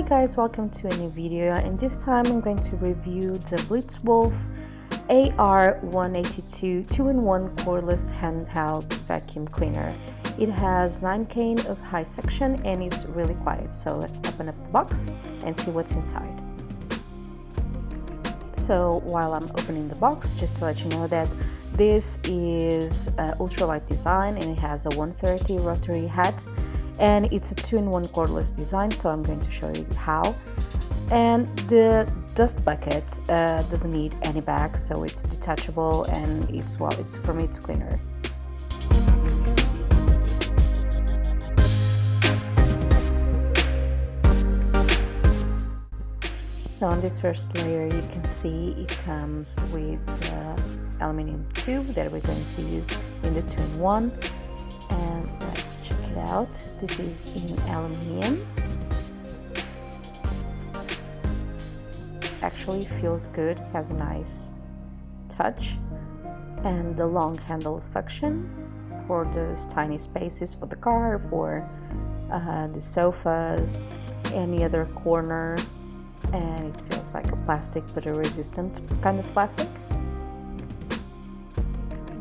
guys, welcome to a new video, and this time I'm going to review the BlitzWolf AR182 2-in-1 cordless handheld vacuum cleaner. It has 9K of high section and is really quiet, so let's open up the box and see what's inside. So while I'm opening the box, just to let you know that this is ultralight design and it has a 130 rotary head. And it's a 2-in-1 cordless design, so I'm going to show you how. And the dust bucket doesn't need any bag, so it's detachable and for me it's cleaner. So on this first layer, you can see it comes with the aluminum tube that we're going to use in the 2-in-1. And let's check it out. This is in aluminium. Actually feels good, has a nice touch. And the long handle suction for those tiny spaces for the car, for the sofas, any other corner. And it feels like a plastic, but a resistant kind of plastic.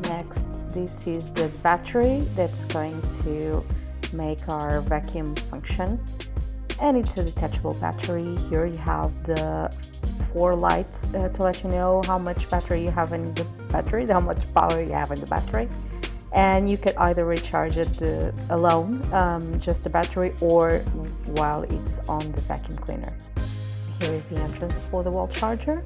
Next, this is the battery that's going to make our vacuum function, and it's a detachable battery. Here you have the 4 lights to let you know how much battery you have in the battery, how much power you have in the battery, and you can either recharge it alone, just the battery, or while it's on the vacuum cleaner. Here is the entrance for the wall charger,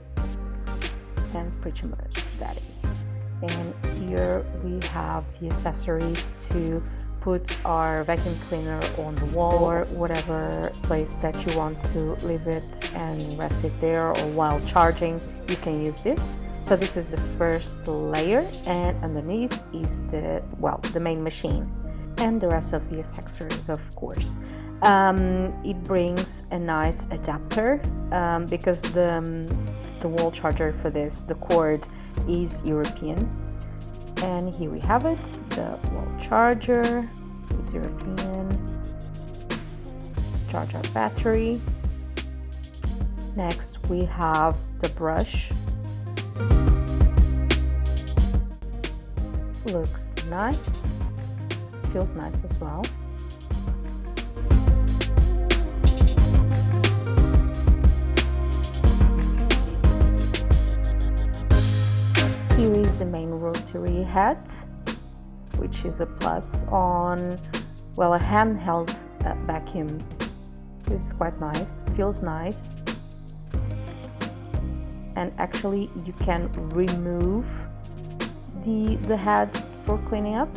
and pretty much that is. And here we have the accessories to put our vacuum cleaner on the wall, or whatever place that you want to leave it and rest it there, or while charging you can use this. So this is the first layer, and underneath is the main machine and the rest of the accessories, of course. It brings a nice adapter because the wall charger for this, the cord, is European. And here we have it, the wall charger. It's European to charge our battery. Next we have the brush. Looks nice, feels nice as well. Here is the main rotary head, which is a plus on, a handheld vacuum. This is quite nice, feels nice. And actually you can remove the head for cleaning up.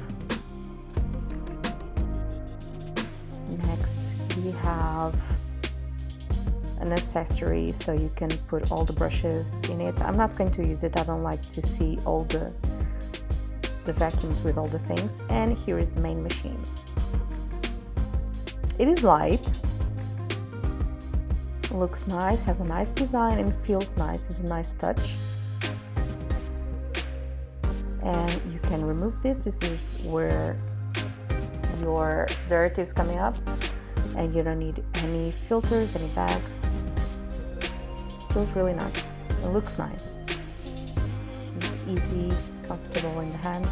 Next we have an accessory, so you can put all the brushes in it. I'm not going to use it, I don't like to see all the vacuums with all the things. And here is the main machine. It is light, looks nice, has a nice design and feels nice, it's a nice touch. And you can remove this. This is where your dirt is coming up, and you don't need any filters, any bags. Feels really nice, it looks nice. It's easy, comfortable in the hand,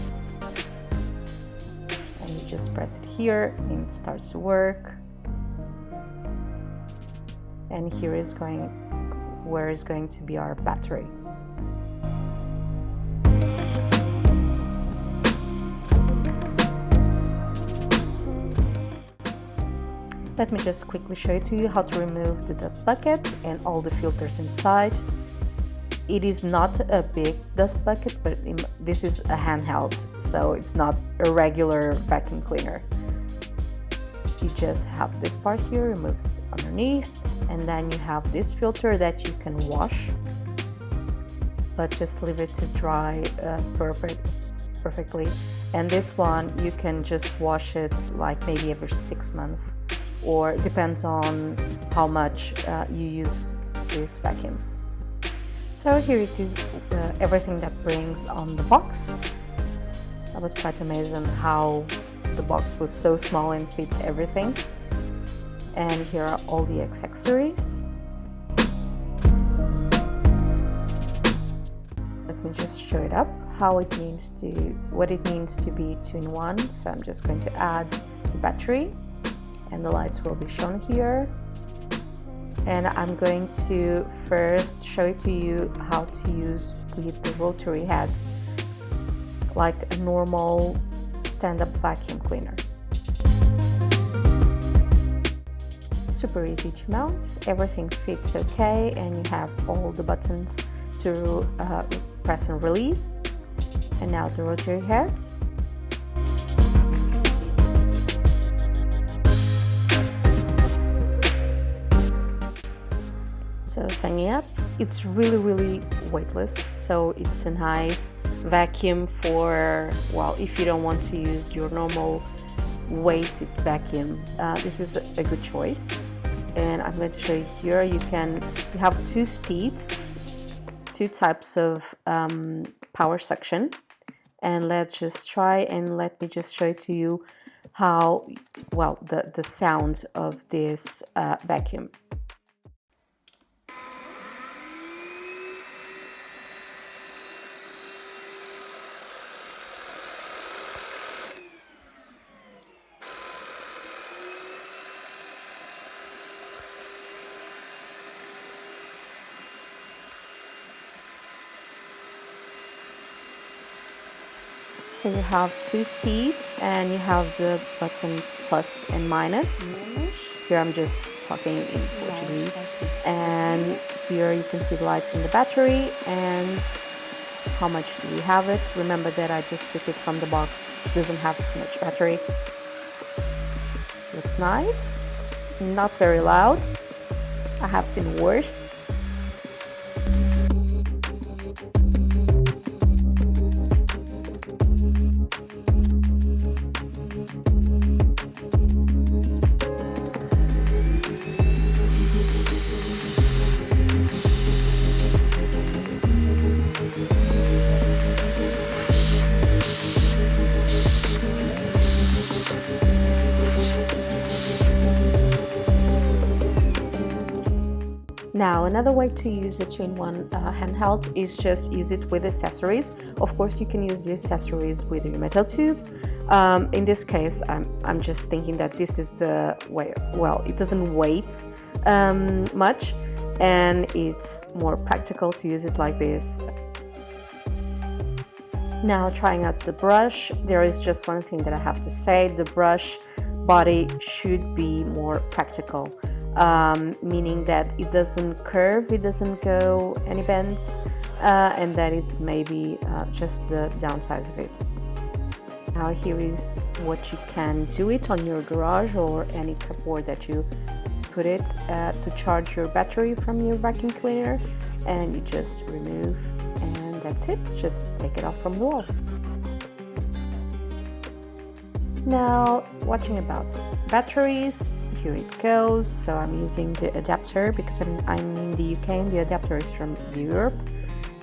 and you just press it here and it starts to work. And here is where is going to be our battery. Let me just quickly show to you how to remove the dust bucket and all the filters inside. It is not a big dust bucket, but this is a handheld, so it's not a regular vacuum cleaner. You just have this part here, removes underneath, and then you have this filter that you can wash, but just leave it to dry perfectly. And this one you can just wash it like maybe every 6 months, or depends on how much you use this vacuum. So here it is, everything that brings on the box. I was quite amazed on how the box was so small and fits everything. And here are all the accessories. Let me just show it up, what it means to be 2-in-1. So I'm just going to add the battery, and the lights will be shown here. And I'm going to first show it to you how to use with the rotary heads, like a normal stand-up vacuum cleaner. Super easy to mount, everything fits okay, and you have all the buttons to press and release. And now the rotary head. So standing up, it's really weightless, so it's a nice vacuum for, well, if you don't want to use your normal weighted vacuum, this is a good choice. And I'm going to show you here, you have 2 speeds, 2 types of power suction, and let's just try, and let me just show it to you how, well, the sound of this vacuum. So you have 2 speeds, and you have the button plus and minus. Here I'm just talking in Portuguese. And here you can see the lights in the battery and how much do we have it. Remember that I just took it from the box. It doesn't have too much battery. Looks nice. Not very loud. I have seen worse. Now, another way to use a 2-in-1 handheld is just use it with accessories. Of course, you can use the accessories with your metal tube. In this case, I'm just thinking that this is the way, well, it doesn't weight much, and it's more practical to use it like this. Now, trying out the brush, there is just one thing that I have to say. The brush body should be more practical. Meaning that it doesn't curve, it doesn't go any bends, and that it's maybe just the downsides of it. Now here is what you can do it on your garage or any cupboard that you put it to charge your battery from your vacuum cleaner, and you just remove, and that's it. Just take it off from the wall. Now, watching about batteries, here it goes. So I'm using the adapter because I'm in the UK and the adapter is from Europe.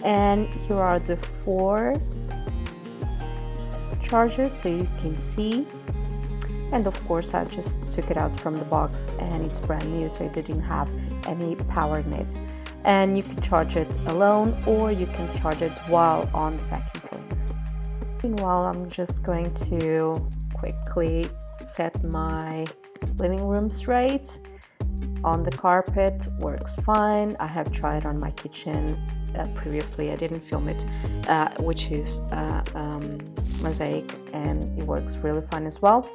And here are the 4 chargers, so you can see. And of course I just took it out from the box, and it's brand new, so it didn't have any power in it. And you can charge it alone, or you can charge it while on the vacuum cleaner. Meanwhile, I'm just going to quickly set my living room straight. On the carpet works fine. I have tried on my kitchen previously. I didn't film it, which is mosaic, and it works really fine as well.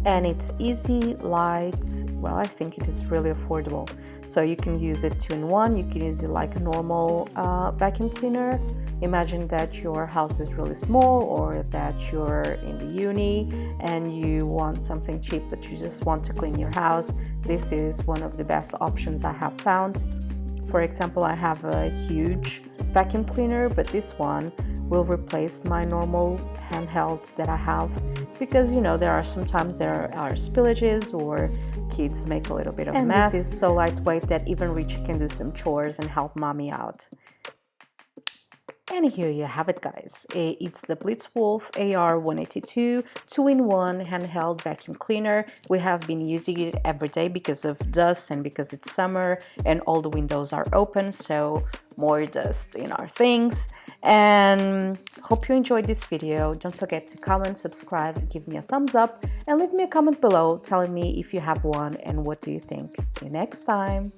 And it's easy, light. Well, I think it is really affordable. So you can use it 2-in-1. You can use it like a normal vacuum cleaner. Imagine that your house is really small, or that you're in the uni and you want something cheap but you just want to clean your house. This is one of the best options I have found. For example, I have a huge vacuum cleaner, but this one will replace my normal handheld that I have, because sometimes there are spillages or kids make a little bit of a mess. This is so lightweight that even Richie can do some chores and help mommy out. And here you have it, guys. It's the BlitzWolf AR182 2-in-1 handheld vacuum cleaner. We have been using it every day because of dust and because it's summer and all the windows are open, so more dust in our things. And hope you enjoyed this video. Don't forget to comment, subscribe, give me a thumbs up, and leave me a comment below telling me if you have one and what do you think. See you next time.